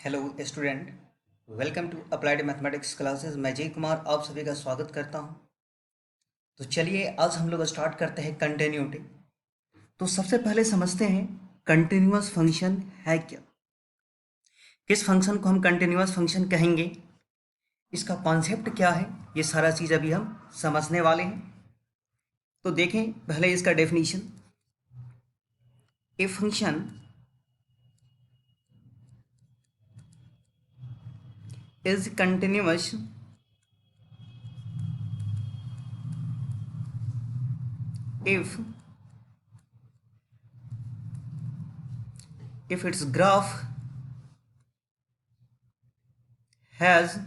Hello student, welcome to applied mathematics classes. मैं जय कुमार आप सभी का स्वागत करता हूं। तो चलिए आज हम लोग स्टार्ट करते हैं कंटिन्यूटी। तो सबसे पहले समझते हैं कंटिन्यूअस फंक्शन है क्या, किस फंक्शन को हम कंटिन्यूअस फंक्शन कहेंगे, इसका कॉन्सेप्ट क्या है, ये सारा चीज़ अभी हम समझने वाले हैं। तो देखें पहले इसका definition. A function is continuous if its graph has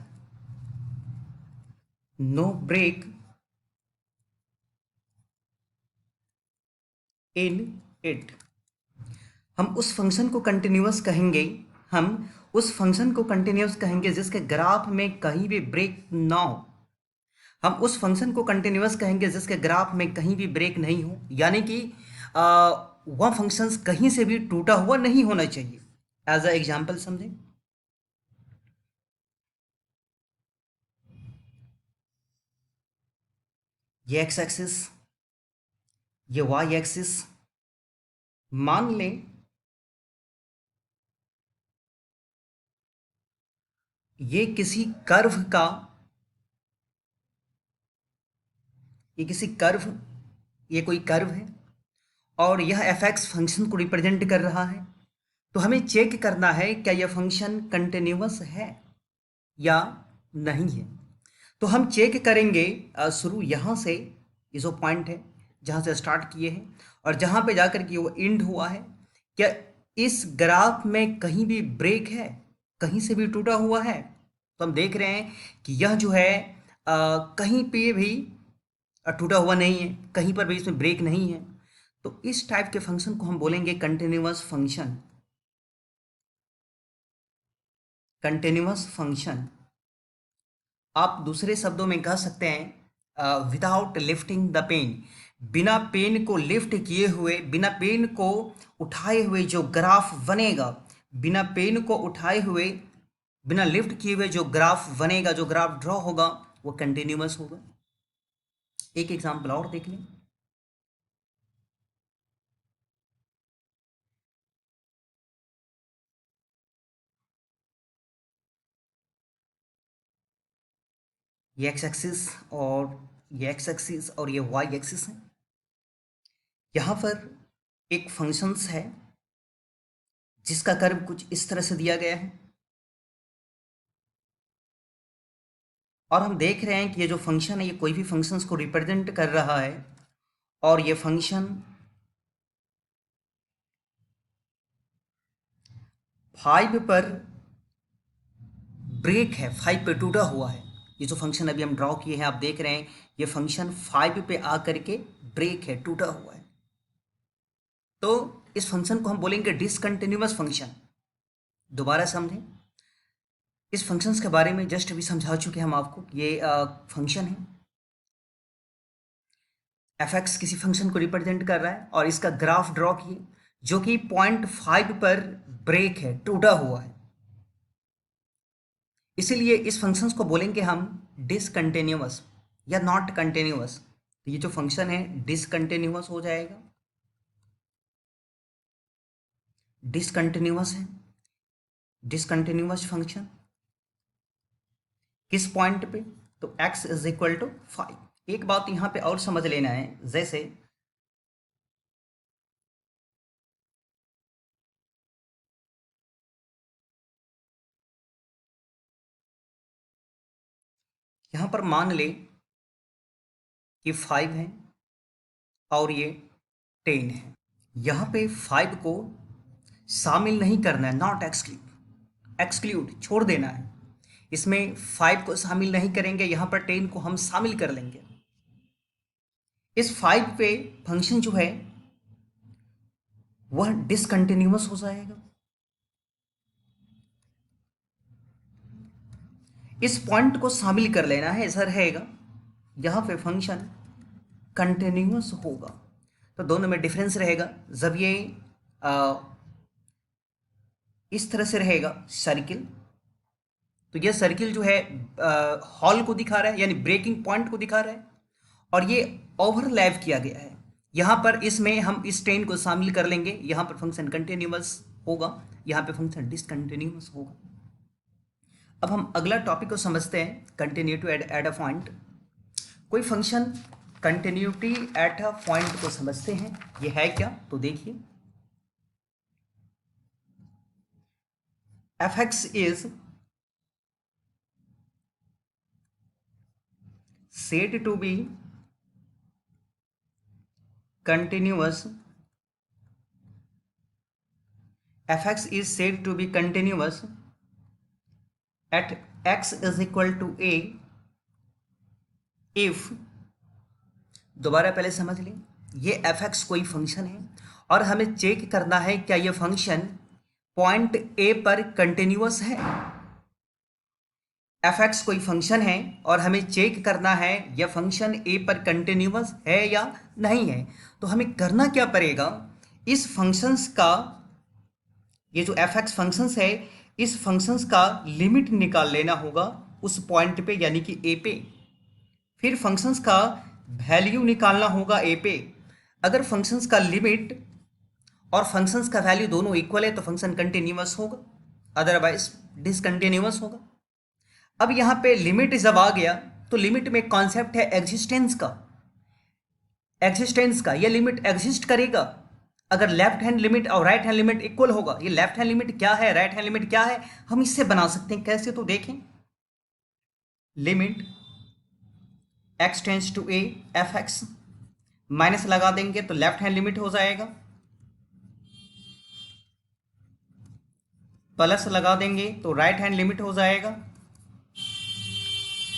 no break in it। हम उस फंक्शन को कंटिन्यूअस कहेंगे, हम उस फंक्शन को कंटिन्यूअस कहेंगे जिसके ग्राफ में कहीं भी ब्रेक ना हो। हम उस फंक्शन को कंटिन्यूअस कहेंगे जिसके ग्राफ में कहीं भी ब्रेक नहीं हो, यानी कि वह फंक्शंस कहीं से भी टूटा हुआ नहीं होना चाहिए। एज अ एग्जाम्पल समझें, ये एक्स एक्सिस, ये वाई एक्सिस, मान लें ये किसी कर्व का, ये किसी कर्व, ये कोई कर्व है और यह एफ एक्स फंक्शन को रिप्रेजेंट कर रहा है। तो हमें चेक करना है क्या यह फंक्शन कंटिन्यूअस है या नहीं है। तो हम चेक करेंगे शुरू यहाँ से, ये जो पॉइंट है जहाँ से स्टार्ट किए हैं और जहाँ पे जाकर के वो एंड हुआ है, क्या इस ग्राफ में कहीं भी ब्रेक है, कहीं से भी टूटा हुआ है। तो हम देख रहे हैं कि यह जो है कहीं पे भी टूटा हुआ नहीं है, कहीं पर भी इसमें ब्रेक नहीं है। तो इस टाइप के फंक्शन को हम बोलेंगे कंटिन्यूअस फंक्शन। कंटिन्यूअस फंक्शन आप दूसरे शब्दों में कह सकते हैं विदाउट लिफ्टिंग द पेन। बिना पेन को लिफ्ट किए हुए, बिना पेन को उठाए हुए जो ग्राफ बनेगा, बिना पेन को उठाए हुए, बिना लिफ्ट किए हुए जो ग्राफ बनेगा, जो ग्राफ ड्रॉ होगा, वो कंटिन्यूअस होगा। एक एग्जांपल और देख लें। ये एक्स एक्सिस और ये एक्स एक्सिस और ये वाई एक्सिस है। यहाँ पर एक फंक्शंस है जिसका कर्व कुछ इस तरह से दिया गया है और हम देख रहे हैं कि ये जो फंक्शन है ये कोई भी फंक्शंस को रिप्रेजेंट कर रहा है और ये फंक्शन 5 पर ब्रेक है, 5 पे टूटा हुआ है। ये जो फंक्शन अभी हम ड्रॉ किए हैं आप देख रहे हैं ये फंक्शन 5 पे आकर के ब्रेक है, टूटा हुआ है। तो इस फंक्शन को हम बोलेंगे डिसकंटिन्यूअस फंक्शन। दोबारा समझें, इस फंक्शंस के बारे में जस्ट अभी समझा चुके हम आपको। ये फंक्शन है, एफ एक्स किसी फंक्शन को रिप्रेजेंट कर रहा है और इसका ग्राफ ड्रॉ किए जो कि 0.5 पर ब्रेक है, टूटा हुआ है। इसीलिए इस फंक्शंस को बोलेंगे हम डिसकंटिन्यूअस या नॉट कंटिन्यूअस। तो ये जो फंक्शन है डिसकंटिन्यूअस हो जाएगा, डिसकंटिन्यूअस है, डिसकंटिन्यूअस फंक्शन किस पॉइंट पे, तो x इज इक्वल टू 5। एक बात यहाँ पे और समझ लेना है, जैसे यहाँ पर मान ले कि 5 है और ये 10 है। यहाँ पे 5 को शामिल नहीं करना है, नॉट एक्सक्लूड, एक्सक्लूड छोड़ देना है। इसमें 5 को शामिल नहीं करेंगे, यहाँ पर 10 को हम शामिल कर लेंगे। इस 5 पे फंक्शन जो है वह डिसकंटिन्यूअस हो जाएगा। इस पॉइंट को शामिल कर लेना है, ऐसा रहेगा। यहाँ पे फंक्शन कंटिन्यूअस होगा। तो दोनों में डिफरेंस रहेगा। जब ये इस तरह से रहेगा सर्किल। तो यह सर्किल जो है हॉल को दिखा रहा है, यानी ब्रेकिंग पॉइंट को दिखा रहा है, और ये ओवरलैप किया गया है। यहाँ पर इसमें हम इस ट्रेन को शामिल कर लेंगे। यहाँ पर फंक्शन कंटिन्यूअस होगा, यहाँ पे फंक्शन डिसकंटिन्यूअस होगा। अब हम अगला टॉपिक को समझते हैं, कंटिन्यूटी एट अ पॉइंट। कोई function continuity at a point को समझते हैं, ये है क्या, तो देखिए F X is said to be continuous. Fx is said to be continuous at x is equal to a if, दोबारा पहले समझ लें, ये fx कोई फंक्शन है और हमें चेक करना है क्या ये फंक्शन पॉइंट a पर कंटिन्यूअस है। fx कोई फंक्शन है और हमें चेक करना है यह फंक्शन a पर कंटिन्यूअस है या नहीं है। तो हमें करना क्या पड़ेगा, इस फंक्शंस का, ये जो एफ एक्स फंक्शंस है, इस फंक्शंस का लिमिट निकाल लेना होगा उस पॉइंट पे, यानी कि ए पे। फिर फंक्शंस का वैल्यू निकालना होगा ए पे। अगर फंक्शंस का लिमिट और फंक्शंस का वैल्यू दोनों इक्वल है तो फंक्शन कंटिन्यूअस होगा, अदरवाइज डिसकंटिन्यूअस होगा। अब यहाँ पे लिमिट जब आ गया तो लिमिट में कॉन्सेप्ट है एग्जिस्टेंस का। ये लिमिट एग्जिस्ट करेगा अगर लेफ्ट हैंड लिमिट और राइट हैंड लिमिट इक्वल होगा। ये लेफ्ट हैंड लिमिट क्या है, राइट हैंड लिमिट क्या है, हम इससे बना सकते हैं। कैसे, तो देखें, limit x tends to a F X, minus लगा देंगे तो लेफ्ट हैंड लिमिट हो जाएगा, प्लस लगा देंगे तो राइट हैंड लिमिट हो जाएगा।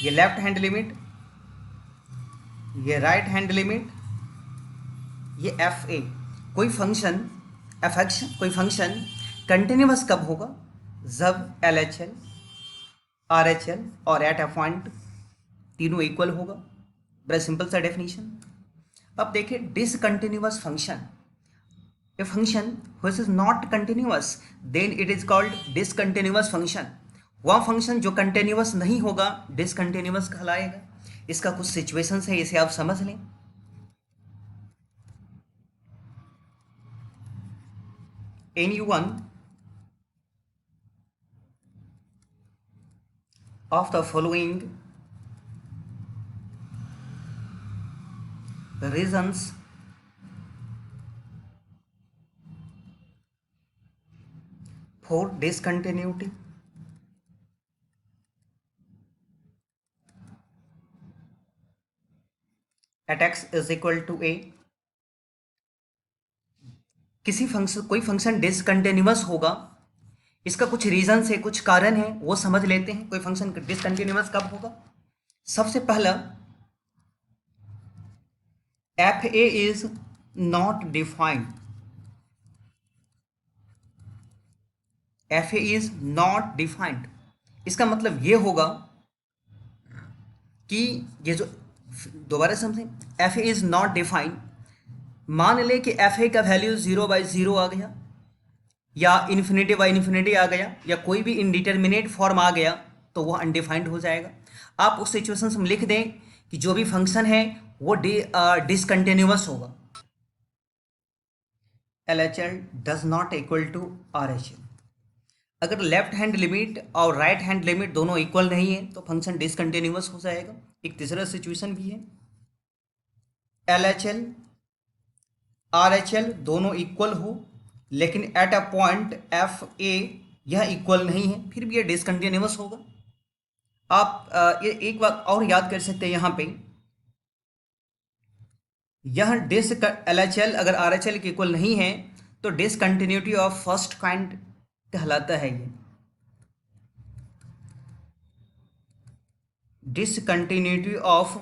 ये लेफ्ट हैंड लिमिट, ये राइट हैंड लिमिट, ये एफ ए। कोई फंक्शन एफ एक्स, कोई फंक्शन कंटिन्यूअस कब होगा, जब L H L, R H L और एट अ पॉइंट तीनों इक्वल होगा। बड़ा सिंपल सा डेफिनेशन। अब देखिए discontinuous function, a function which is not continuous then it is called discontinuous function. वह फंक्शन जो कंटिन्यूअस नहीं होगा डिसकंटिन्यूअस कहलाएगा। इसका कुछ सिचुएशंस है, इसे आप समझ लें। anyone of the following reasons for discontinuity at x is equal to a। किसी फंक्शन, कोई फंक्शन डिसकंटिन्यूअस होगा, इसका कुछ रीजन है, कुछ कारण है, वो समझ लेते हैं। कोई फंक्शन डिसकंटिन्यूअस कब होगा, सबसे पहला F A is not defined. F A is not defined, इसका मतलब ये होगा कि ये जो, दोबारा समझें, F A is not defined, मान ले कि एफ ए का वैल्यू 0/0 आ गया या इन्फिनिटी बाई इन्फिनिटी आ गया या कोई भी इनडिटर्मिनेट फॉर्म आ गया तो वह अनडिफाइंड हो जाएगा। आप उस सिचुएशन में लिख दें कि जो भी फंक्शन है वो डिसकंटिन्यूअस होगा। L H L does not equal to R H L. अगर लेफ्ट हैंड लिमिट और राइट हैंड लिमिट दोनों इक्वल नहीं है तो फंक्शन डिसकंटिन्यूअस हो जाएगा। एक तीसरा सिचुएशन भी है, L H L R H L दोनों इक्वल हो लेकिन eight a point F A यह इक्वल नहीं है, फिर भी यह डिसकंटिन्यूअस होगा। आप ये एक बात और याद कर सकते हैं यहाँ पे, यह डिस एल एच एल अगर आर एच एल के इक्वल नहीं है तो डिसकंटिन्यूटी ऑफ फर्स्ट काइंड कहलाता है। ये डिसकंटिन्यूटी ऑफ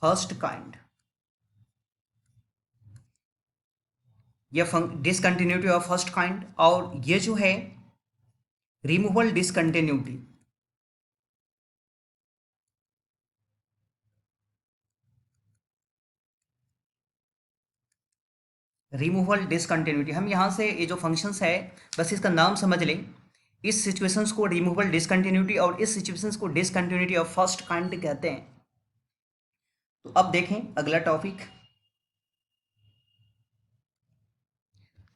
फर्स्ट काइंड, यह डिसकंटिन्यूटी ऑफ फर्स्ट काइंड। और ये जो है रिमूवल डिसकंटिन्यूटी, रिमूवल डिसकंटिन्यूटी, हम यहाँ से ये जो फंक्शंस है बस इसका नाम समझ लें। इस सिचुएशंस को रिमूवल डिसकंटिन्यूटी और इस सिचुएशंस को डिसकंटिन्यूटी ऑफ फर्स्ट काइंड कहते हैं। तो अब देखें अगला topic,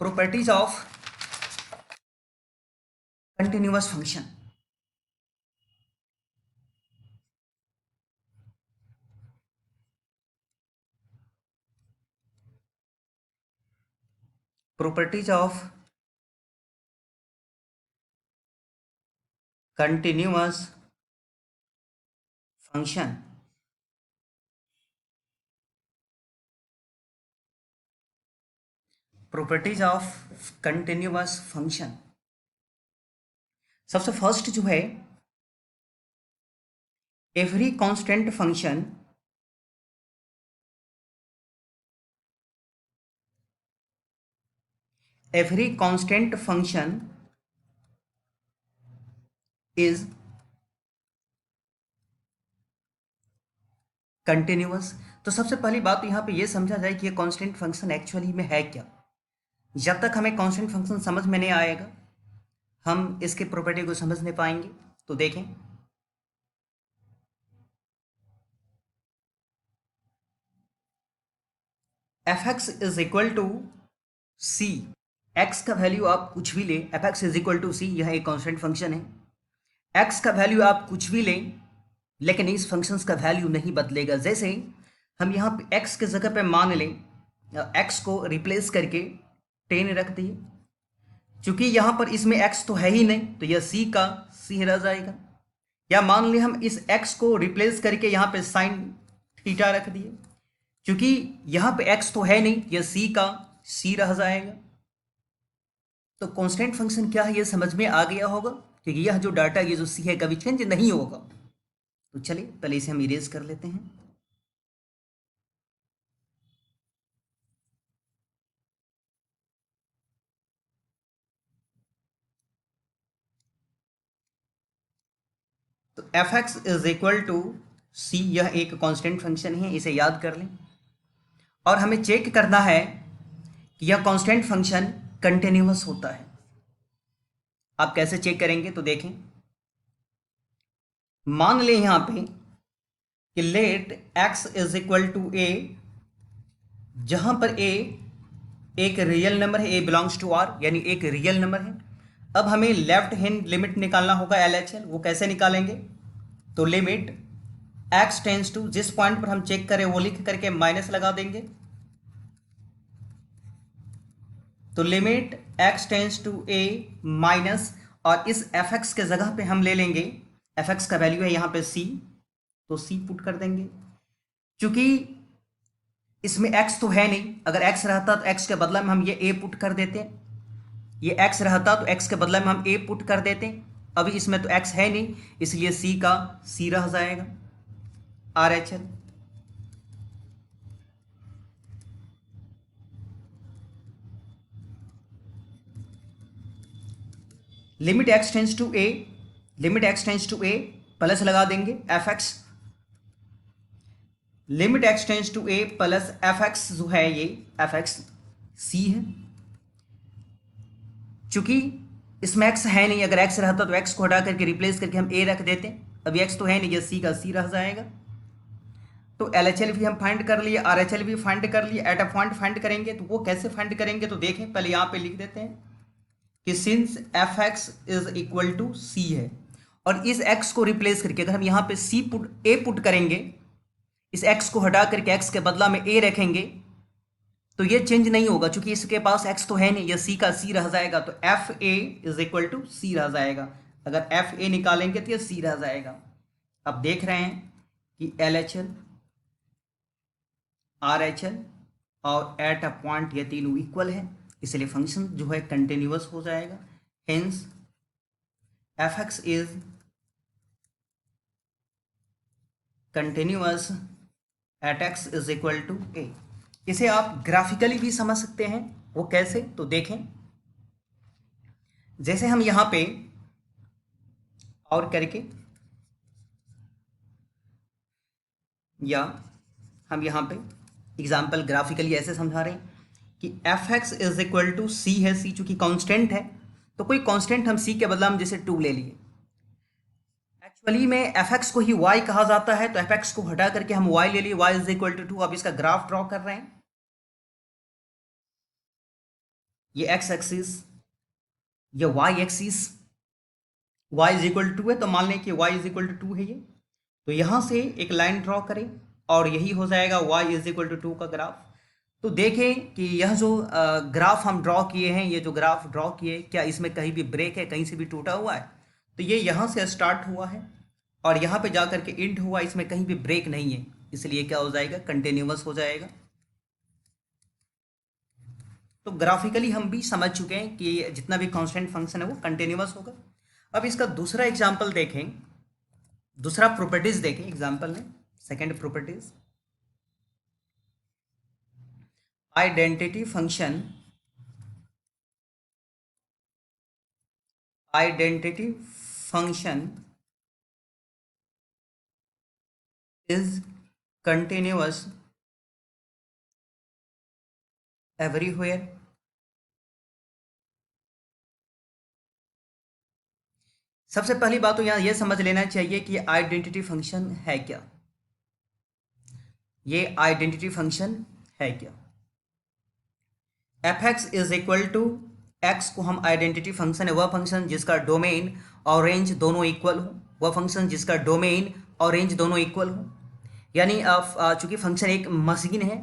properties of continuous function. Properties of continuous function. Properties of continuous function, सबसे फर्स्ट जो है, every constant function is continuous. तो सबसे पहली बात तो यहाँ पे ये समझा जाए कि ये कांस्टेंट फंक्शन एक्चुअली में है क्या। जब तक हमें कांस्टेंट फंक्शन समझ में नहीं आएगा हम इसके प्रॉपर्टी को समझ नहीं पाएंगे। तो देखें, F X is equal to C, X का वैल्यू आप कुछ भी लें, F X is equal to C, यह एक कांस्टेंट फंक्शन है। एक्स का वैल्यू आप कुछ भी लें लेकिन इस फंक्शंस का वैल्यू नहीं बदलेगा। जैसे हम यहाँ पे x के जगह पे मान लें, x को रिप्लेस करके 10 रख दिए, क्योंकि यहाँ पर इसमें x तो है ही नहीं तो यह c का c रह जाएगा। या मान लें हम इस x को रिप्लेस करके यहाँ पे साइन थीटा रख दिए, क्योंकि यहाँ पे x तो है नहीं, यह c का c रह जाएगा। तो कांस्टेंट फंक्शन क्या है ये समझ में आ गया होगा, क्योंकि यह जो डाटा ये जो c है कभी चेंज नहीं होगा। तो चलिए पहले इसे हम इरेज कर लेते हैं। तो F X is equal to C, यह एक कांस्टेंट फंक्शन है, इसे याद कर लें। और हमें चेक करना है कि यह कांस्टेंट फंक्शन कंटिन्यूअस होता है। आप कैसे चेक करेंगे तो देखें, मान लें यहां पे कि let X is equal to A, जहां पर ए एक रियल नंबर है, ए बिलोंग्स टू आर, यानी एक रियल नंबर है। अब हमें लेफ्ट हैंड लिमिट निकालना होगा LHL, वो कैसे निकालेंगे, तो लिमिट x टेंस टू, जिस पॉइंट पर हम चेक करें वो लिख करके माइनस लगा देंगे। तो limit x tends to a minus, और इस fx के जगह पे हम ले लेंगे, fx का वैल्यू है यहाँ पे c, तो c पुट कर देंगे। क्योंकि इसमें x तो है नहीं, अगर x रहता तो x के बदला में हम ये a पुट कर देते, ये x रहता तो x के बदला में हम a पुट कर देते। अभी इसमें तो x है नहीं, इसलिए c का c रह जाएगा, RHL। Limit x tends to a, limit x tends to a plus लगा देंगे fx, limit x tends to a plus fx जो है ये fx c है। चूंकि इसमें x है नहीं, अगर x रहता तो x को हटा करके रिप्लेस करके हम a रख देते, अभी x तो है नहीं, ये c का c रह जाएगा। तो LHL भी हम फाइंड कर लिए, RHL भी फाइंड कर लिए, एट अ पॉइंट फाइंड करेंगे। तो वो कैसे फाइंड करेंगे तो देखें, पहले यहाँ पे लिख देते हैं कि since F X is equal to C है, और इस x को रिप्लेस करके अगर हम यहाँ पे a पुट करेंगे, इस x को हटा करके x के बदला में a रखेंगे, तो ये चेंज नहीं होगा, क्योंकि इसके पास x तो है नहीं, ये c का c रह जाएगा। तो F A is equal to C रह जाएगा, अगर एफ ए निकालेंगे तो ये c रह जाएगा। अब देख रहे हैं कि LHL, RHL और एट अ पॉइंट ये तीनों इक्वल है, इसलिए फंक्शन जो है कंटिन्यूअस हो जाएगा। Hence F X is continuous at X is equal to A. इसे आप ग्राफिकली भी समझ सकते हैं, वो कैसे तो देखें। जैसे हम यहां पे और करके, या हम यहां पे एग्जाम्पल ग्राफिकली ऐसे समझा रहे हैं कि F X is equal to C है, सी चूंकि कांस्टेंट है तो कोई कांस्टेंट हम सी के बदला हम जैसे 2 ले लिए। एक्चुअली में एफ एक्स को ही वाई कहा जाता है, तो एफ एक्स को हटा करके हम वाई ले लिए, वाई इज इक्वल टू 2। अब इसका ग्राफ ड्रॉ कर रहे हैं। ये एक्स एक्सिस, ये Y axis, Y is equal to 2 है तो मान लें कि वाई इज इक्वल टू 2 है ये। तो यहां से एक लाइन ड्रॉ करें और यही हो जाएगा वाई इज इक्वल टू 2 का ग्राफ। तो देखें कि यह जो ग्राफ हम ड्रॉ किए हैं, ये जो ग्राफ ड्रॉ किए, क्या इसमें कहीं भी ब्रेक है, कहीं से भी टूटा हुआ है? तो ये यहाँ से स्टार्ट हुआ है और यहाँ पे जा करके एंड हुआ, इसमें कहीं भी ब्रेक नहीं है, इसलिए क्या हो जाएगा, कंटिन्यूअस हो जाएगा। तो ग्राफिकली हम भी समझ चुके हैं कि जितना भी कांस्टेंट फंक्शन है वो कंटिन्यूअस होगा। अब इसका दूसरा एग्जाम्पल देखें, दूसरा प्रॉपर्टीज देखें एग्जाम्पल में, second properties. Identity function, identity function is continuous everywhere। सबसे पहली बात तो यहाँ ये समझ लेना चाहिए कि आइडेंटिटी फंक्शन है क्या। ये आइडेंटिटी फंक्शन है क्या? F X is equal to X को हम आइडेंटिटी फंक्शन है वह फंक्शन जिसका डोमेन और रेंज दोनों इक्वल हो, वह फंक्शन जिसका डोमेन और रेंज दोनों इक्वल हो। यानी चूंकि फंक्शन एक मशीन है,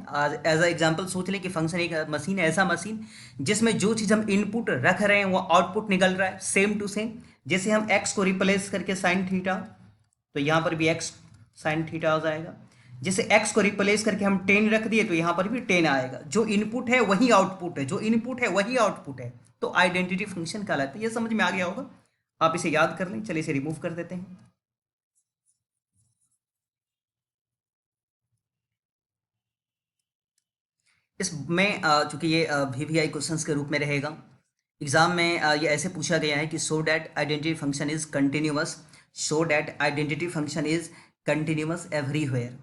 एज अ एग्जांपल सोच लें कि फंक्शन एक मशीन है, ऐसा मशीन जिसमें जो चीज़ हम इनपुट रख रहे हैं वो आउटपुट निकल रहा है सेम टू सेम। जैसे हम x को रिप्लेस करके साइन थीटा, तो यहाँ पर भी x साइन थीटा आ जाएगा। जैसे x को रिप्लेस करके हम 10 रख दिए तो यहाँ पर भी 10 आएगा। जो इनपुट है वही आउटपुट है, जो इनपुट है वही आउटपुट है, तो आइडेंटिटी फंक्शन कहलाता है। ये समझ में आ गया होगा, आप इसे याद कर लें। चलिए इसे रिमूव कर देते हैं। इसमें चूंकि ये VVI क्वेश्चंस के रूप में रहेगा, एग्जाम में ये ऐसे पूछा गया है कि so that identity function is continuous, so that identity function is continuous everywhere.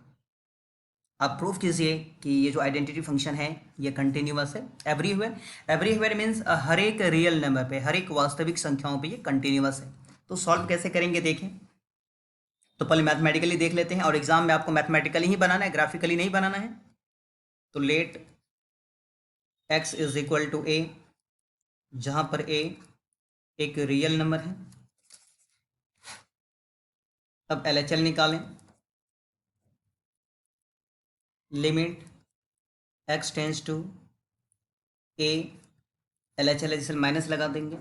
आप प्रूव कीजिए कि ये जो आइडेंटिटी फंक्शन है ये कंटिन्यूअस है एवरीवेयर। एवरीवेयर मीन्स हर एक रियल नंबर पे, हर एक वास्तविक संख्याओं पे ये कंटिन्यूअस है। तो सॉल्व कैसे करेंगे देखें। तो पहले मैथमेटिकली देख लेते हैं, और एग्जाम में आपको मैथमेटिकली ही बनाना है, ग्राफिकली नहीं बनाना है। तो let x is equal to a, जहां पर a एक रियल नंबर है। अब LHL निकालें। Limit x tends to a, LHL जैसे माइनस लगा देंगे।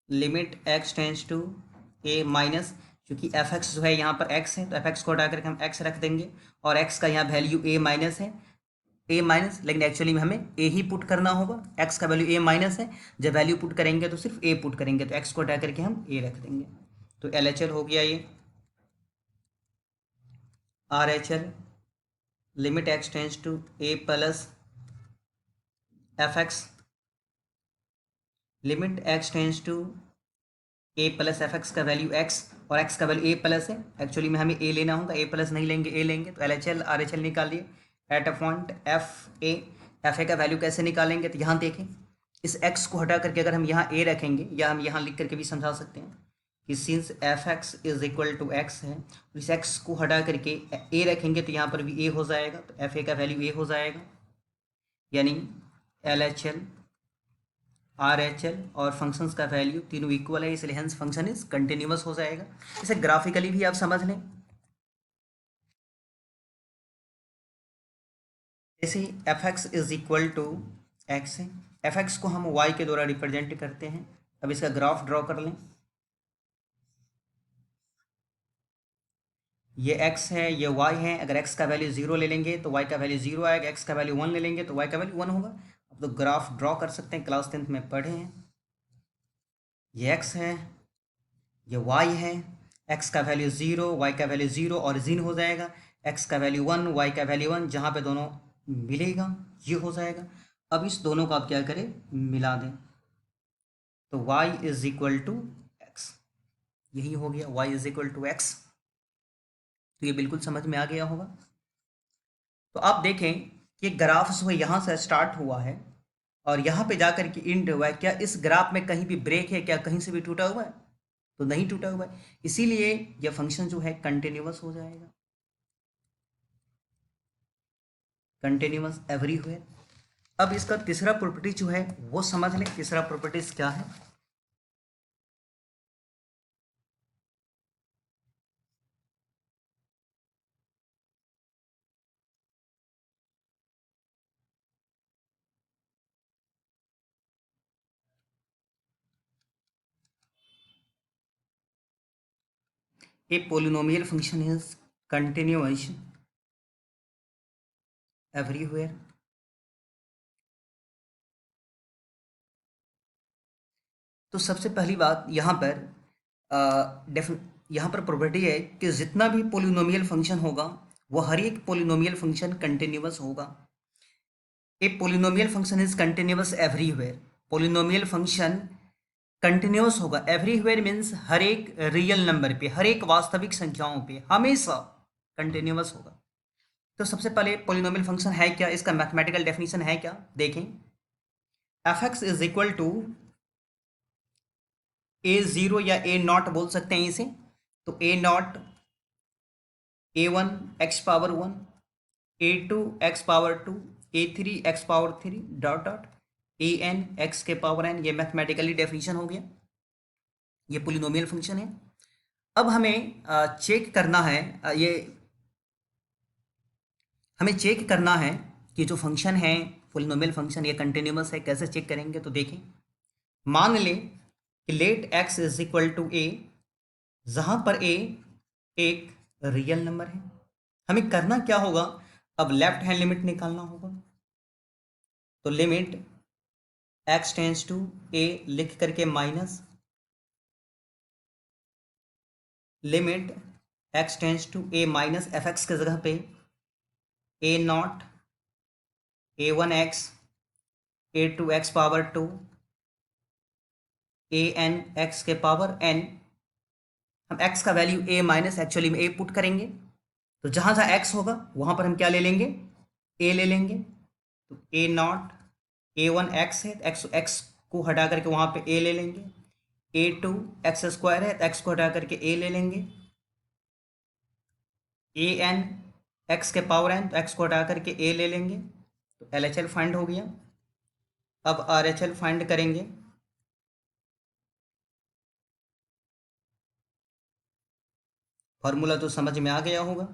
Limit x tends to a minus, क्योंकि एफ एक्स जो है यहाँ पर x है तो एफ एक्स को हटा करके हम x रख देंगे, और x का यहाँ वैल्यू a माइनस है, a माइनस, लेकिन एक्चुअली में हमें a ही पुट करना होगा। x का वैल्यू a माइनस है, जब वैल्यू पुट करेंगे तो सिर्फ a पुट करेंगे, तो x को हटा करके हम a रख देंगे। तो LHL हो गया ये RHL। Limit x tends to a plus F X, limit x tends to a plus F X का वैल्यू x, और x का वैल्यू a प्लस है, एक्चुअली में हमें a लेना होगा, a प्लस नहीं लेंगे a लेंगे। तो LHL RHL निकाल लिए eight a point F A का वैल्यू कैसे निकालेंगे, तो यहाँ देखें, इस x को हटा करके अगर हम यहाँ a रखेंगे, या हम यहाँ लिख करके भी समझा सकते हैं कि since F X is equal to X है, तो इस x को हटा करके a रखेंगे तो यहाँ पर भी a हो जाएगा, तो एफ ए का वैल्यू a हो जाएगा। यानी LHL RHL और फंक्शंस का वैल्यू तीनों इक्वल है, इसलिए हेंस फंक्शन इज कंटिन्यूअस हो जाएगा। इसे ग्राफिकली भी आप समझ लें। जैसे F X is equal to X है, एफ एक्स को हम वाई के द्वारा रिप्रेजेंट करते हैं। अब इसका ग्राफ ड्रॉ कर लें। ये x है, ये y है। अगर x का वैल्यू 0 ले लेंगे तो y का वैल्यू 0 आएगा, x का वैल्यू 1 ले लेंगे तो y का वैल्यू 1 होगा। अब तो ग्राफ ड्रॉ कर सकते हैं, क्लास 10th में पढ़े हैं। ये x है, ये y है, x का वैल्यू 0, y का वैल्यू 0, ओरिजिन हो जाएगा, x का वैल्यू 1, y का वैल्यू 1, जहाँ पे दोनों मिलेगा ये हो जाएगा। अब इस दोनों को आप क्या करें, मिला दें, तो y is equal to X, यही हो गया y is equal to X. तो ये बिल्कुल समझ में आ गया होगा। तो आप देखें कि ग्राफ जो है यहाँ से स्टार्ट हुआ है और यहाँ पे जाकर के एंड हुआ है, क्या इस ग्राफ में कहीं भी ब्रेक है, क्या कहीं से भी टूटा हुआ है? तो नहीं टूटा हुआ है, इसीलिए यह फंक्शन जो है कंटिन्यूअस हो जाएगा, कंटिन्यूअस एवरीवेयर। अब इसका तीसरा प्रॉपर्टी जो है वो समझ लें। तीसरा प्रॉपर्टीज क्या है? A polynomial function is continuous everywhere. तो सबसे पहली बात यहाँ पर यहाँ पर प्रॉपर्टी है कि जितना भी पोलिनोमियल फंक्शन होगा वो हर एक पोलिनोमियल फंक्शन कंटिन्यूअस होगा। A polynomial function is continuous everywhere. Polynomial function continuous होगा। एवरीवेयर मीन्स हर एक रियल नंबर पे, हर एक वास्तविक संख्याओं पे हमेशा कंटिन्यूअस होगा। तो सबसे पहले पोलिनोमियल फंक्शन है क्या, इसका मैथमेटिकल डेफिनेशन है क्या, देखें। F X is equal to A zero या ए नॉट बोल सकते हैं इसे। तो A naught A one X power one, A two X power two, A three X power three, dot dot A N X के power N. ये mathematically definition हो गया, ये पोलिनोमियल फंक्शन है। अब हमें चेक करना है, ये हमें चेक करना है कि जो फंक्शन है पोलिनोमियल फंक्शन ये कंटिन्यूअस है। कैसे चेक करेंगे, तो देखें। मान लें कि let X is equal to A, जहां पर ए एक रियल नंबर है। हमें करना क्या होगा, अब लेफ्ट हैंड लिमिट निकालना होगा। तो limit X tends to A लिख करके minus limit X tends to A minus F X के जगह पे A naught A one X, A two X power two, A N X के पावर एन। हम x का वैल्यू a माइनस एक्चुअली में a put करेंगे। तो जहां जहां x होगा वहां पर हम क्या ले लेंगे, a ले लेंगे। तो a not A one x है, x को हटा करके वहां पे a ले लेंगे। ए टू एक्स स्क्वायर है, x को हटा करके a ले लेंगे। ए एन एक्स के पावर n, तो x को हटा करके a ले लेंगे। तो एल एच एल फाइंड हो गया। अब आर एच एल फाइंड करेंगे। फॉर्मूला तो समझ में आ गया होगा।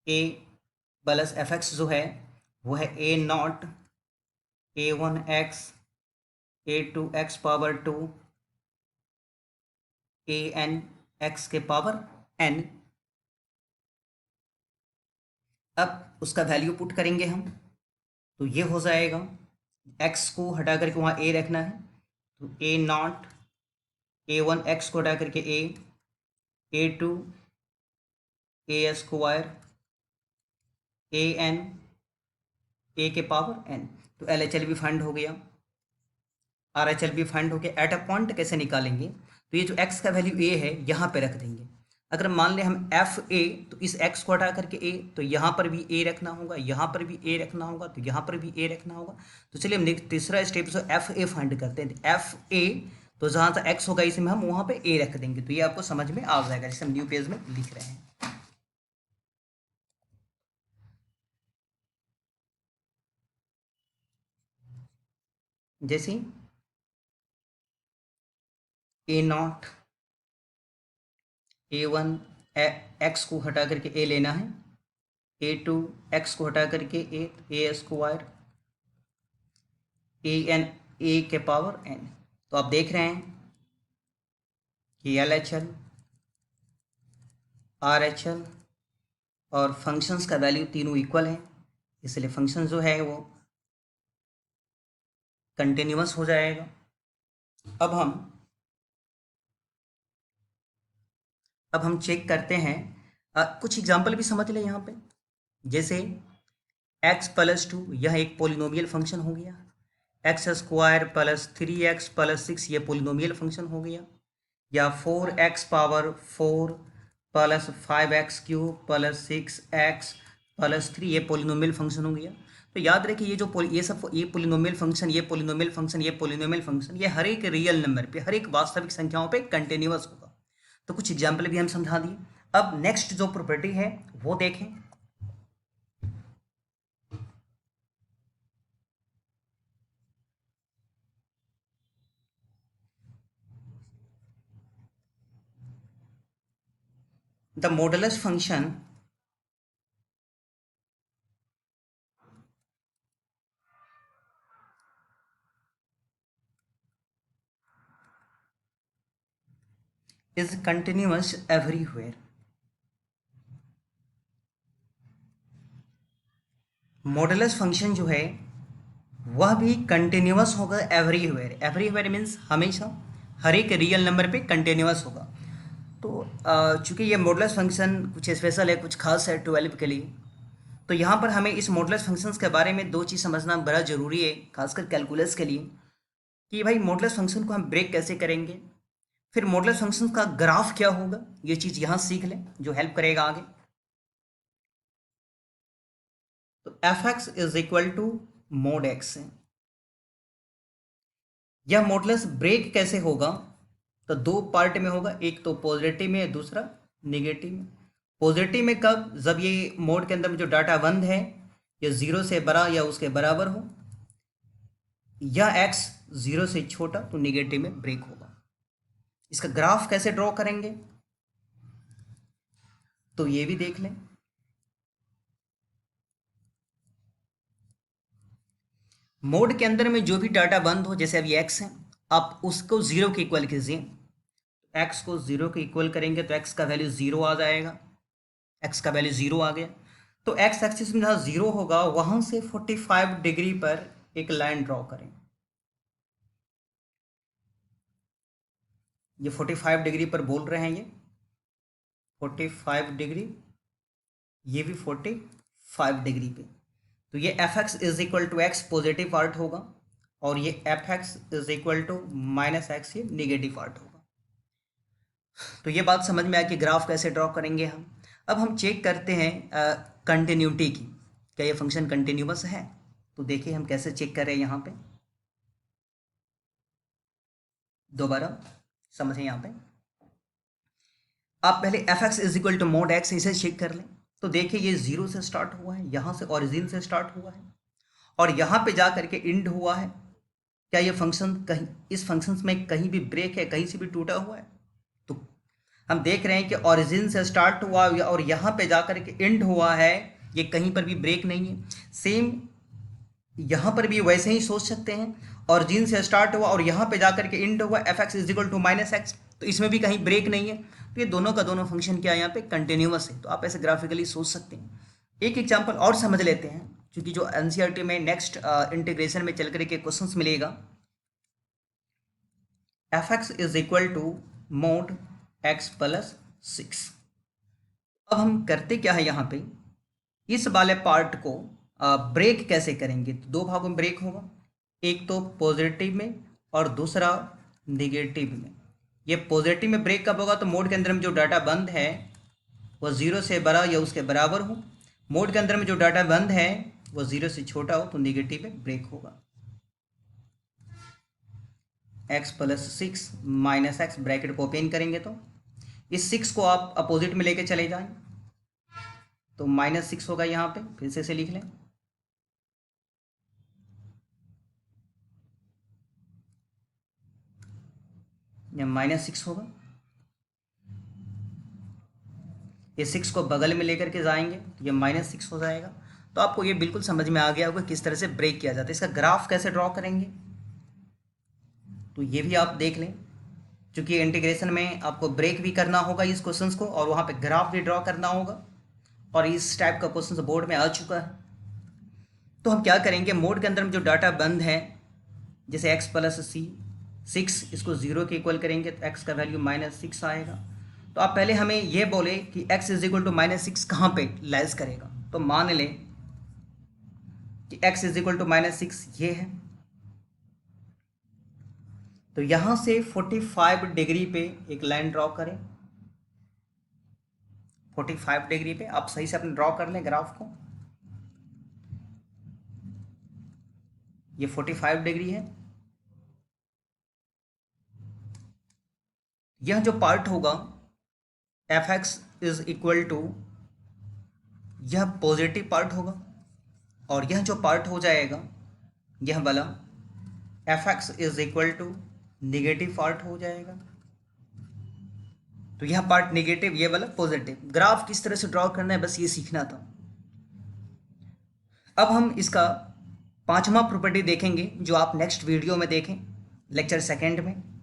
ए प्लस एफ एक्स जो है वो है A naught A one X, A two X power two, A N X के पावर एन। अब उसका वैल्यू पुट करेंगे हम। तो ये हो जाएगा, एक्स को हटा करके वहाँ ए रखना है। तो A naught A one X को हटा करके A two A square, A N A के पावर एन। तो एल एच एल भी फाइंड हो गया, आर एच एल भी फाइंड हो गया। एट अ पॉइंट कैसे निकालेंगे, तो ये जो एक्स का वैल्यू ए है यहाँ पे रख देंगे। अगर मान लें हम एफ ए, तो इस एक्स को हटा करके ए, तो यहाँ पर भी ए रखना होगा, यहाँ पर भी ए रखना होगा, तो यहाँ पर भी ए रखना होगा। तो चलिए हम तीसरा स्टेप जो एफ ए फाइंड करते हैं। एफ ए, तो जहाँ तक एक्स होगा इसमें हम वहाँ पे ए रख देंगे। तो ये आपको समझ में आ जाएगा, जैसे हम न्यू पेज में लिख रहे हैं। जैसे ए नॉट ए वन एक्स को हटा करके ए लेना है, ए टू एक्स को हटा करके ए स्क्वायर, ए एन ए के पावर एन। तो आप देख रहे हैं कि L H L, R H L और फंक्शंस का वैल्यू तीनों इक्वल है, इसलिए फंक्शन जो है वो कंटिन्यूअस हो जाएगा। अब हम चेक करते हैं, कुछ एग्जांपल भी समझ लें यहाँ पे। जैसे x प्लस टू, यह एक पोलिनोमियल फंक्शन हो गया। X square plus three x plus six, ये पोलिनोमियल फंक्शन हो गया। या 4x power 4 plus 5x³ plus 6x plus 3, ये पोलिनोमियल फंक्शन हो गया। तो याद रखिए ये जो ये सब, ये पोलिनोमियल फंक्शन, ये पोलिनोमियल फंक्शन, ये पोलिनोमियल फंक्शन, ये हर एक रियल नंबर पे, हर एक वास्तविक संख्याओं पे कंटिन्यूअस होगा। तो कुछ एग्जाम्पल भी हम समझा दिए। अब नेक्स्ट जो प्रॉपर्टी है वो देखें। The modulus function is continuous everywhere. Modulus function जो है वह भी कंटिन्यूअस होगा एवरीवेयर। एवरीवेयर मीन्स हमेशा, हर एक रियल नंबर पे कंटिन्यूअस होगा। तो चूंकि ये मॉडुलस फंक्शन कुछ स्पेशल है, कुछ खास है 12 के लिए, तो यहाँ पर हमें इस मॉडुलस फंक्शंस के बारे में दो चीज़ समझना बड़ा ज़रूरी है, खासकर कैलकुलस के लिए, कि भाई मॉडुलस फंक्शन को हम ब्रेक कैसे करेंगे, फिर मॉडुलस फंक्शन का ग्राफ क्या होगा, ये चीज़ यहाँ सीख लें जो हेल्प करेगा आगे। तो F X is equal to mod X है। यह मॉडुलस ब्रेक कैसे होगा, तो दो पार्ट में होगा, एक तो पॉजिटिव में, दूसरा निगेटिव में। पॉजिटिव में कब, जब ये मोड के अंदर में जो डाटा बंद है ये 0 से बड़ा या उसके बराबर हो, या x 0 से छोटा, तो निगेटिव में ब्रेक होगा। इसका ग्राफ कैसे ड्रॉ करेंगे तो ये भी देख लें। मोड के अंदर में जो भी डाटा बंद हो, जैसे अभी x है, आप उसको 0 के इक्वल कीजिए। x को 0 के इक्वल करेंगे तो x का वैल्यू 0 आ जाएगा, x का वैल्यू 0 आ गया। तो x एक्सिस में जहाँ 0 होगा वहां से 45 डिग्री पर एक लाइन ड्रॉ करें। ये 45 डिग्री पर बोल रहे हैं, ये 45 डिग्री, ये भी 45 डिग्री पे। तो ये F X is equal to X positive part होगा, और ये F X is equal to minus X, ये निगेटिव पार्ट होगा। तो ये बात समझ में आया कि ग्राफ कैसे ड्रॉ करेंगे हम। अब हम चेक करते हैं कंटिन्यूटी की, क्या ये फंक्शन कंटिन्यूअस है। तो देखिए हम कैसे चेक कर रहे हैं यहाँ पे, दोबारा समझें। यहाँ पे आप पहले F X is equal to mod X इसे चेक कर लें। तो देखिए ये 0 से स्टार्ट हुआ है, यहाँ से ओरिजिन से स्टार्ट हुआ है, और यहाँ पे जा करके एंड हुआ है। क्या ये फंक्शन कहीं, इस फंक्शन में कहीं भी ब्रेक है, कहीं से भी टूटा हुआ है? तो हम देख रहे हैं कि ओरिजिन से स्टार्ट हुआ और यहाँ पे जा करके एंड हुआ है, ये कहीं पर भी ब्रेक नहीं है। सेम यहाँ पर भी वैसे ही सोच सकते हैं, ओरिजिन से स्टार्ट हुआ और यहाँ पे जा करके एंड हुआ, F X is equal to minus X, तो इसमें भी कहीं ब्रेक नहीं है। तो ये दोनों का दोनों फंक्शन क्या है, यहाँ पे कंटिन्यूअस है। तो आप ऐसे ग्राफिकली सोच सकते हैं। एक एग्जाम्पल और समझ लेते हैं, क्योंकि जो एनसीईआरटी में नेक्स्ट इंटीग्रेशन में चल करके क्वेश्चंस मिलेगा। F X is equal to mod X plus 6। अब हम करते क्या है यहाँ पे, इस वाले पार्ट को ब्रेक कैसे करेंगे। तो दो भागों में ब्रेक होगा, एक तो पॉजिटिव में और दूसरा निगेटिव में। ये पॉजिटिव में ब्रेक कब होगा, तो मोड के अंदर में जो डाटा बंद है वो 0 से बड़ा या उसके बराबर हो। मोड के अंदर में जो डाटा बंद है वो 0 से छोटा हो, तो निगेटिव में ब्रेक होगा। x plus 6 minus x, bracket को ओपन करेंगे तो इस 6 को आप अपोजिट में लेके चले जाएं, तो -6 होगा। यहाँ पे फिर से इसे लिख लें, या -6 होगा। ये 6 को बगल में लेकर के जाएंगे तो ये -6 हो जाएगा। तो आपको ये बिल्कुल समझ में आ गया होगा किस तरह से ब्रेक किया जाता है। इसका ग्राफ कैसे ड्रॉ करेंगे तो ये भी आप देख लें, क्योंकि इंटीग्रेशन में आपको ब्रेक भी करना होगा इस क्वेश्चंस को, और वहाँ पे ग्राफ भी ड्रॉ करना होगा, और इस टाइप का क्वेश्चन बोर्ड में आ चुका है। तो हम क्या करेंगे, मोड के अंदर में जो डाटा बंद है, जैसे x प्लस 6, इसको 0 के इक्वल करेंगे तो x का वैल्यू -6 आएगा। तो आप पहले हमें ये बोले कि x इज इक्वल टू -6 कहाँ पे लाइज करेगा। तो मान लें कि x इज इक्वल टू -6 ये है, तो यहाँ से 45 डिग्री पे एक लाइन ड्रॉ करें। 45 डिग्री पे। आप सही से अपने ड्रॉ कर लें ग्राफ को। ये 45 डिग्री है। यह जो पार्ट होगा F X is equal to, यह पॉजिटिव पार्ट होगा, और यह जो पार्ट हो जाएगा यह वाला F X is equal to negative part हो जाएगा। तो यह पार्ट निगेटिव, ये वाला पॉजिटिव। ग्राफ किस तरह से ड्रॉ करना है बस ये सीखना था। अब हम इसका 5वां प्रॉपर्टी देखेंगे जो आप नेक्स्ट वीडियो में देखें, लेक्चर 2 में।